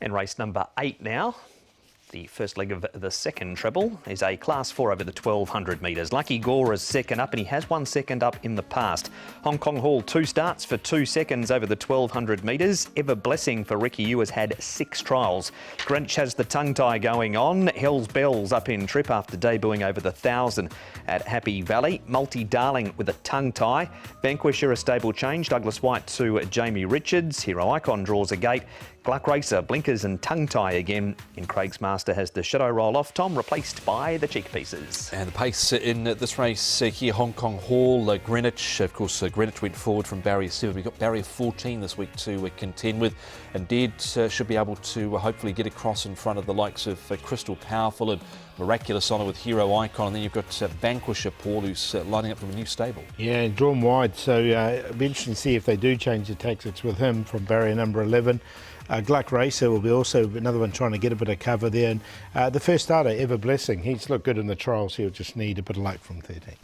And race number 8 now. The first leg of the second treble is a Class 4 over the 1200 metres. Lucky Gore is second up, and he has won second up in the past. Hong Kong Hall, 2 starts for 2 seconds over the 1200 metres. Ever Blessing for Ricky Yu has had 6 trials. Greenwich has the tongue tie going on. Hell's Bells up in trip after debuting over the 1000 at Happy Valley. Multi Darling with a tongue tie. Vanquisher a stable change. Douglas White to Jamie Richards. Hero Icon draws a gate. Gluck Racer, blinkers and tongue tie again. In Craig's Master has the Shadow Roll Off, Tom, replaced by the Cheek Pieces. And the pace in this race here, Hong Kong Hall, Greenwich. Of course, Greenwich went forward from barrier 7. We've got barrier 14 this week to contend with. And Dead should be able to hopefully get across in front of the likes of Crystal Powerful and Miraculous Honour with Hero Icon. And then you've got Vanquisher, Paul, who's lining up from a new stable. Yeah, and drawn wide. So it'll be interesting to see if they do change the tactics with him from barrier number 11. Gluck Racer will be also another one trying to get a bit of cover there. And the first starter, Ever Blessing, he's looked good in the trials. He'll just need a bit of luck from 13.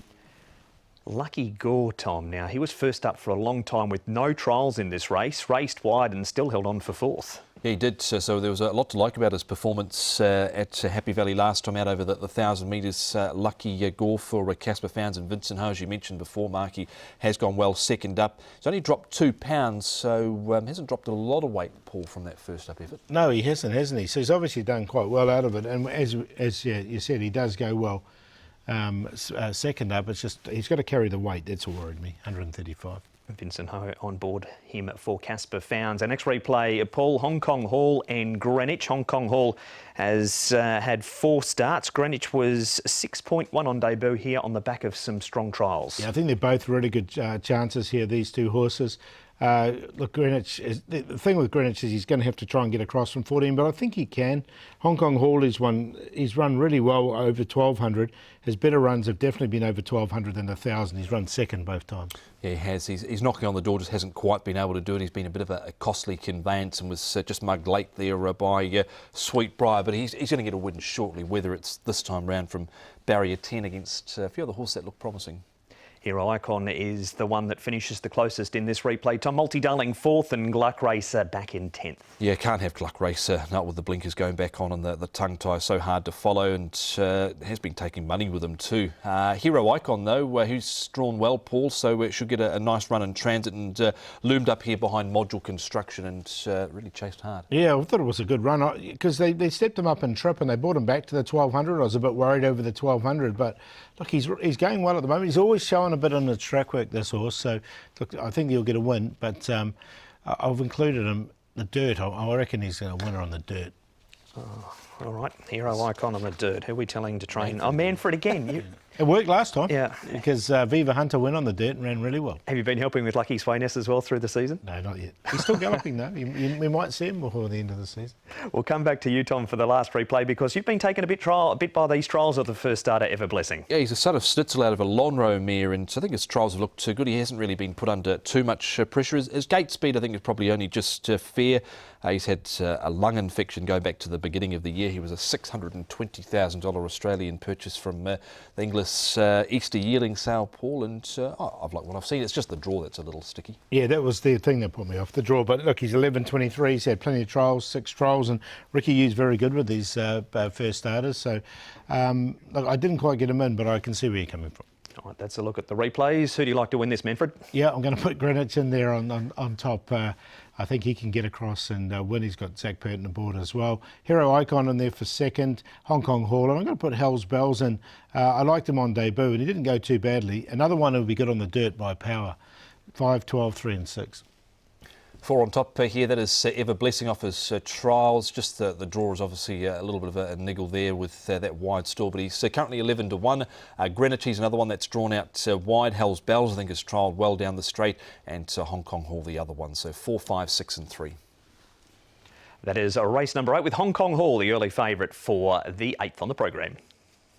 Lucky Gore, Tom. Now, he was first up for a long time with no trials in this race, raced wide and still held on for 4th. Yeah, he did. So there was a lot to like about his performance at Happy Valley last time out over the 1,000 metres. Lucky Gore for Casper Founds and Vincent Ho, as you mentioned before, Mark. He has gone well second up. He's only dropped 2 pounds, so hasn't dropped a lot of weight, Paul, from that first up effort. No, he hasn't he? So he's obviously done quite well out of it. And as you said, he does go well second up. It's just he's got to carry the weight. That's what worried me, 135. Vincent Ho on board him for Casper Founds. Our next replay, Paul, Hong Kong Hall and Greenwich. Hong Kong Hall has had 4 starts. Greenwich was 6.1 on debut here on the back of some strong trials. Yeah, I think they're both really good chances here, these 2 horses. Look, Greenwich, the thing with Greenwich is he's going to have to try and get across from 14, but I think he can. Hong Kong Hall is one, he's run really well over 1200. His better runs have definitely been over 1200 than 1000. He's run second both times. Yeah, he has. He's knocking on the door, just hasn't quite been able to do it. He's been a bit of a costly conveyance and was just mugged late there by Sweetbriar, but he's going to get a win shortly, whether it's this time round from barrier 10 against a few other horses that look promising. Hero Icon is the one that finishes the closest in this replay. Tom, Multi Darling 4th and Gluck Racer back in 10th. Yeah, can't have Gluck Racer, not with the blinkers going back on and the tongue tie so hard to follow, and has been taking money with him too. Hero Icon though, who's drawn well, Paul, so it should get a nice run in transit and loomed up here behind Module Construction and really chased hard. Yeah, I thought it was a good run because they stepped him up in trip and they brought him back to the 1200. I was a bit worried over the 1200, but look, he's going well at the moment. He's always showing a bit on the track work, this horse, so look, I think he'll get a win, but I've included him the dirt. I reckon he's a winner on the dirt. Oh, all right, Hero Icon on the dirt. Who are we telling to train? Oh, Manfred again. It worked last time. Yeah. Because Viva Hunter went on the dirt and ran really well. Have you been helping with Lucky Swayness as well through the season? No, not yet. He's still galloping though. We might see him before the end of the season. We'll come back to you, Tom, for the last replay because you've been taken a bit by these trials of the first starter, Ever Blessing. Yeah, he's a son of Schnitzel out of a Lonhro mare, and I think his trials have looked too good. He hasn't really been put under too much pressure. His gate speed, I think, is probably only just fair. He's had a lung infection going back to the beginning of the year. He was a $620,000 Australian purchase from the Inglis Easter yearling sale, Paul, and I've liked what I've seen. It's just the draw that's a little sticky. Yeah, that was the thing that put me off, the draw. But look, he's 11.23. He's had plenty of trials, 6 trials, and Ricky Yu's very good with these first starters. So look, I didn't quite get him in, but I can see where you're coming from. All right, that's a look at the replays. Who do you like to win this, Manfred? Yeah, I'm going to put Greenwich in there on top. I think he can get across and win. He's got Zach Purton aboard as well. Hero Icon in there for second. Hong Kong Hall. And I'm going to put Hell's Bells in. I liked him on debut and he didn't go too badly. Another one who would be good on the dirt by power. 5, 12, 3 and 6. 4 on top here, that is Ever Blessing off his trials. Just the draw is obviously a little bit of a niggle there with that wide stall, but he's currently 11-1. Greenwich, he's another one that's drawn out wide. Hell's Bells, I think, has trialled well down the straight, and Hong Kong Hall, the other one. So 4, 5, 6 and 3. That is race number 8 with Hong Kong Hall, the early favourite for the 8th on the program.